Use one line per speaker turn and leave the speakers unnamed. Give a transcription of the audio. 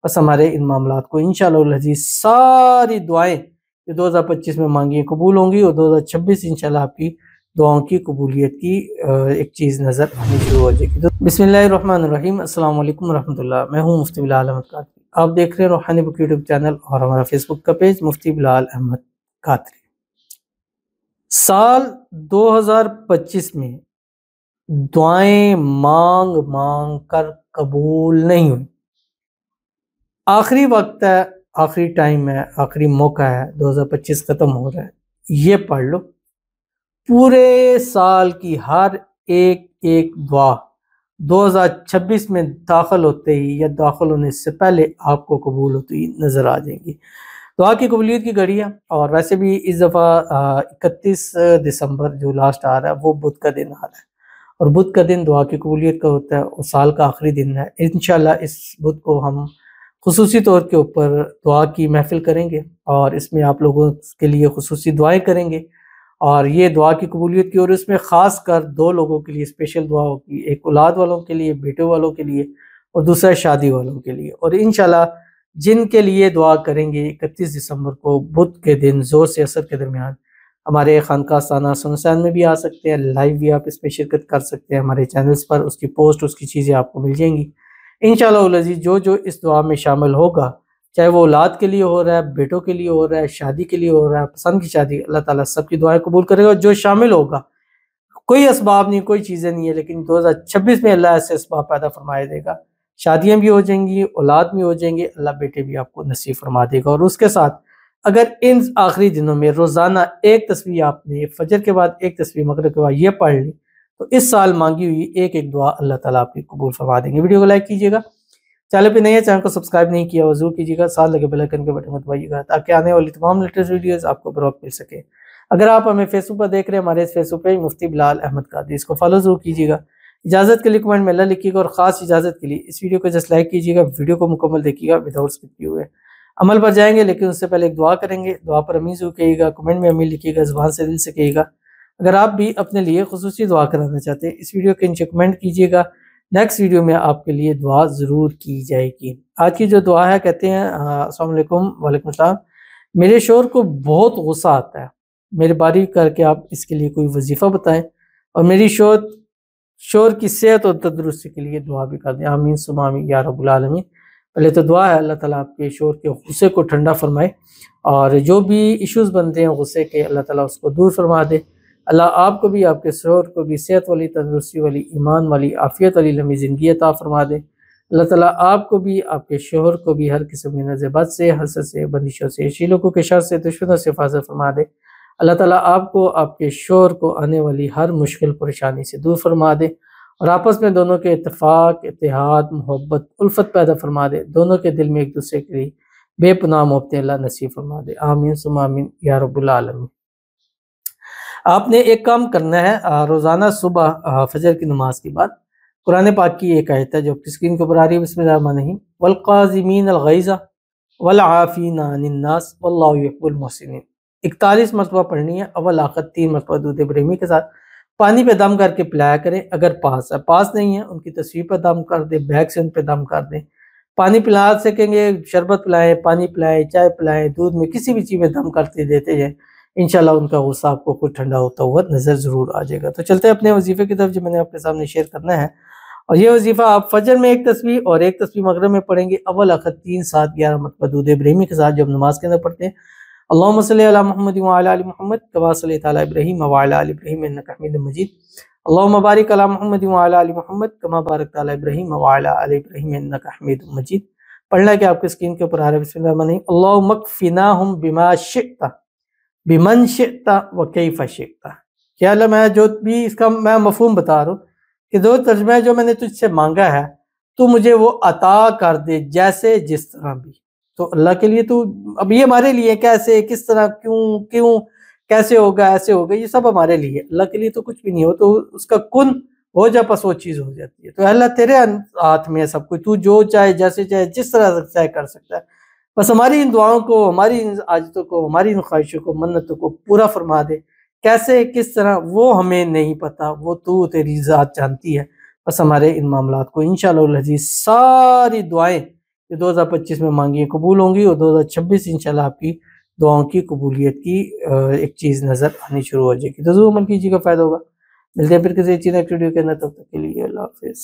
بس ہمارے ان معاملات کو انشاءاللہ العزیز ساری دعائیں جو 2025 میں مانگی قبول ہوں گی، اور 2026 انشاءاللہ آپ کی دعاؤں کی قبولیت کی ایک چیز نظر آنی شروع ہو جائے گی۔ بسم اللہ الرحمن الرحیم، السلام علیکم ورحمۃ اللہ۔ میں ہوں مفتی بلال احمد قادری، آپ دیکھ رہے ہیں روحانی بک یوٹیوب چینل اور ہمارا فیس بک کا پیج مفتی بلال احمد قادری۔ سال 2025 میں دعائیں مانگ مانگ کر قبول نہیں ہوئی۔ آخری وقت ہے، آخری ٹائم ہے، آخری موقع ہے، 2025 ختم ہو رہا ہے۔ یہ پڑھ لو، پورے سال کی ہر ایک دعا 2026 میں داخل ہوتے ہی یا داخل ہونے سے پہلے آپ کو قبول ہوتی نظر آ جائیں گی۔ دعا کی قبولیت کی گھڑی ہے، اور ویسے بھی اس دفعہ 31 دسمبر جو لاسٹ آ رہا ہے وہ بدھ کا دن آ رہا ہے، اور بدھ کا دن دعا کی قبولیت کا ہوتا ہے، اور سال کا آخری دن ہے۔ انشاءاللہ اس بدھ کو ہم خصوصی طور کے اوپر دعا کی محفل کریں گے، اور اس میں آپ لوگوں کے لیے خصوصی دعائیں کریں گے، اور یہ دعا کی قبولیت کی، اور اس میں خاص کر دو لوگوں کے لیے اسپیشل دعا ہوگی، ایک اولاد والوں کے لیے، بیٹوں والوں کے لیے، اور دوسرا شادی والوں کے لیے۔ اور انشاءاللہ جن کے لیے دعا کریں گے 31 دسمبر کو بدھ کے دن زور سے عصر کے درمیان ہمارے خانقاہ سانہ سنسان میں بھی آ سکتے ہیں، لائیو بھی آپ اس میں شرکت کر سکتے ہیں ہمارے چینلز پر، اس کی پوسٹ، اس کی چیزیں آپ کو مل جائیں گی انشاءاللہ العزیز۔ جو اس دعا میں شامل ہوگا، چاہے وہ اولاد کے لیے ہو رہا ہے، بیٹوں کے لیے ہو رہا ہے، شادی کے لیے ہو رہا ہے، پسند کی شادی، اللہ تعالیٰ سب کی دعائیں قبول کرے گا۔ جو شامل ہوگا، کوئی اسباب نہیں، کوئی چیزیں نہیں ہے، لیکن 2026 میں اللہ ایسے اسباب پیدا فرمائے دے گا، شادیاں بھی ہو جائیں گی، اولاد بھی ہو جائیں گے، اللہ بیٹے بھی آپ کو نصیب فرما دے گا۔ اور اس کے ساتھ اگر ان آخری دنوں میں روزانہ ایک تسبیح آپ نے فجر کے بعد، ایک تسبیح مغرب کے بعد یہ پڑھ لی، تو اس سال مانگی ہوئی ایک دعا اللہ تعالیٰ آپ کی قبول فرما دیں گے۔ ویڈیو کو لائک کیجیے گا، چینل پہ نہیں ہے، چینل کو سبسکرائب نہیں کیا ضرور کیجیے گا، ساتھ لگے بیل آئیکن کے بٹن کو دبائیے گا تاکہ آنے والی تمام لیٹسٹ ویڈیوز آپ کو بروقت مل سکے۔ اگر آپ ہمیں فیس بک پر دیکھ رہے ہیں، ہمارے اس فیس بک پیج مفتی بلال احمد قادری، اس کو فالو ضرور کیجیے گا۔ اجازت کے لیے کمنٹ میں اللہ لکھیے گا، اور خاص اجازت کے لیے اس ویڈیو کو جسٹ لائک کیجیے گا، ویڈیو کو مکمل دیکھیے گا وداؤٹ اسکپ کیے ہوئے۔ عمل پر جائیں گے، لیکن اس سے پہلے ایک دعا کریں گے۔ دعا پر امین ضرور کہیے گا، کمنٹ میں امین لکھیے گا، زبان سے دل سے کہیے گا۔ اگر آپ بھی اپنے لیے خصوصی دعا کرانا چاہتے ہیں، اس ویڈیو کے نیچے کمنٹ کیجیے گا، نیکسٹ ویڈیو میں آپ کے لیے دعا ضرور کی جائے گی۔ آج کی جو دعا ہے، کہتے ہیں السلام علیکم، وعلیکم السلام، میرے شوہر کو بہت غصہ آتا ہے، مہربانی کر کے آپ اس کے لیے کوئی وظیفہ بتائیں، اور میری شوہر کی صحت اور تندرستی کے لیے دعا بھی کر دیں، آمین ثم آمین یا رب العالمین۔ پہلے تو دعا ہے اللہ تعالیٰ آپ کے شوہر کے غصے کو ٹھنڈا فرمائے، اور جو بھی ایشوز بنتے ہیں غصے کے، اللہ تعالیٰ اس کو دور فرما دے۔ اللہ آپ کو بھی، آپ کے شوہر کو بھی صحت والی، تندرستی والی، ایمان والی، عافیت والی لمبی زندگی عطا فرما دے۔ اللہ تعالیٰ آپ کو بھی، آپ کے شوہر کو بھی ہر قسم کی نظر بد سے، حسد سے، بندشوں سے، شیلوکوں کے شر سے، دشمنوں سے حفاظت فرما دے۔ اللہ تعالیٰ آپ کو، آپ کے شوہر کو آنے والی ہر مشکل پریشانی سے دور فرما دے، اور آپس میں دونوں کے اتفاق، اتحاد، محبت، الفت پیدا فرما دے، دونوں کے دل میں ایک دوسرے کے لیے بے پناہ محبت اللہ نصیب فرما دے، آمین ثم آمین یا رب العالمین۔ آپ نے ایک کام کرنا ہے، روزانہ صبح فجر کی نماز کے بعد قرآن پاک کی ایک آیت ہے جو آپ کی اسکرین کے اوپر آ رہی ہے، بسم اللہ الرحمن الرحیم، والقاظمین الغیظ والعافین عن الناس واللہ یحب المحسنین۔ 41 مرتبہ پڑھنی ہے، اول آخر 3 مرتبہ دودھ ابراہیمی کے ساتھ۔ پانی پہ دم کر کے پلایا کریں، اگر پاس ہے، پاس نہیں ہے ان کی تصویر پہ دم کر دیں، بیگ سے ان پہ دم کر دیں۔ پانی پلا سکیں گے، شربت پلائیں، پانی پلائیں، چائے پلائیں، دودھ میں، کسی بھی چیز میں دم کرتے دیتے جائیں، انشاءاللہ ان کا غصہ آپ کو خود ٹھنڈا ہوتا ہوا نظر ضرور آ جائے گا۔ تو چلتے ہیں اپنے وظیفے کی طرف جو میں نے آپ کے سامنے شیئر کرنا ہے، اور یہ وظیفہ آپ فجر میں ایک تسبیح اور ایک تسبیح مغرب میں پڑھیں گے، اول آخر 3 7 11 مرتبہ دودھ ابراہیمی کے ساتھ جو ہم نماز کے اندر پڑھتے ہیں۔ اللہم صلی علی محمد وعلی آل محمد کما صلیت علی ابراہیم وعلی آل ابراہیم انک حمید مجید۔ اللہم بارک علی محمد وعلی آل محمد کما بارکت علی ابراہیم وعلی آل ابراہیم انک حمید مجید۔ پڑھنا ہے کہ آپ کے اسکرین کے اوپر آ رہا ہے، بسم اللہ الرحمن الرحیم، اللہم اکفناہم بما شئت بمن شئت وکیف شئت۔ کیا اللہ، میں جو بھی اس کا میں مفہوم بتا رہا ہوں کہ دو ترجمہ ہے، جو میں نے تجھ سے مانگا ہے تو مجھے وہ عطا کر دے، جیسے جس طرح بھی۔ تو اللہ کے لیے تو اب یہ ہمارے لیے کیسے، کس طرح، کیوں، کیسے ہوگا، ایسے ہوگا، یہ سب ہمارے لیے، اللہ کے لیے تو کچھ بھی نہیں ہو، تو اس کا کن ہو جا پس وہ چیز ہو جاتی ہے۔ تو اللہ تیرے ہاتھ میں ہے سب کچھ، تو جو چاہے، جیسے چاہے، جس طرح چاہے کر سکتا ہے۔ بس ہماری ان دعاؤں کو، ہماری ان عاجزیوں کو، ہماری ان خواہشوں کو، منتوں کو پورا فرما دے۔ کیسے، کس طرح، وہ ہمیں نہیں پتا، وہ تو تیری ذات جانتی ہے۔ بس ہمارے ان معاملات کو انشاءاللہ العزیز ساری دعائیں جو 2025 میں مانگی قبول ہوں گی، اور 2026 انشاءاللہ آپ کی دعاؤں کی قبولیت کی ایک چیز نظر آنی شروع ہو جائے گی۔ تو ضرور عمل کیجیے گا، فائدہ ہوگا۔ ملتے ہیں پھر کسی چیز ایکٹیویٹی کے اندر، تب تک کے لیے اللہ حافظ۔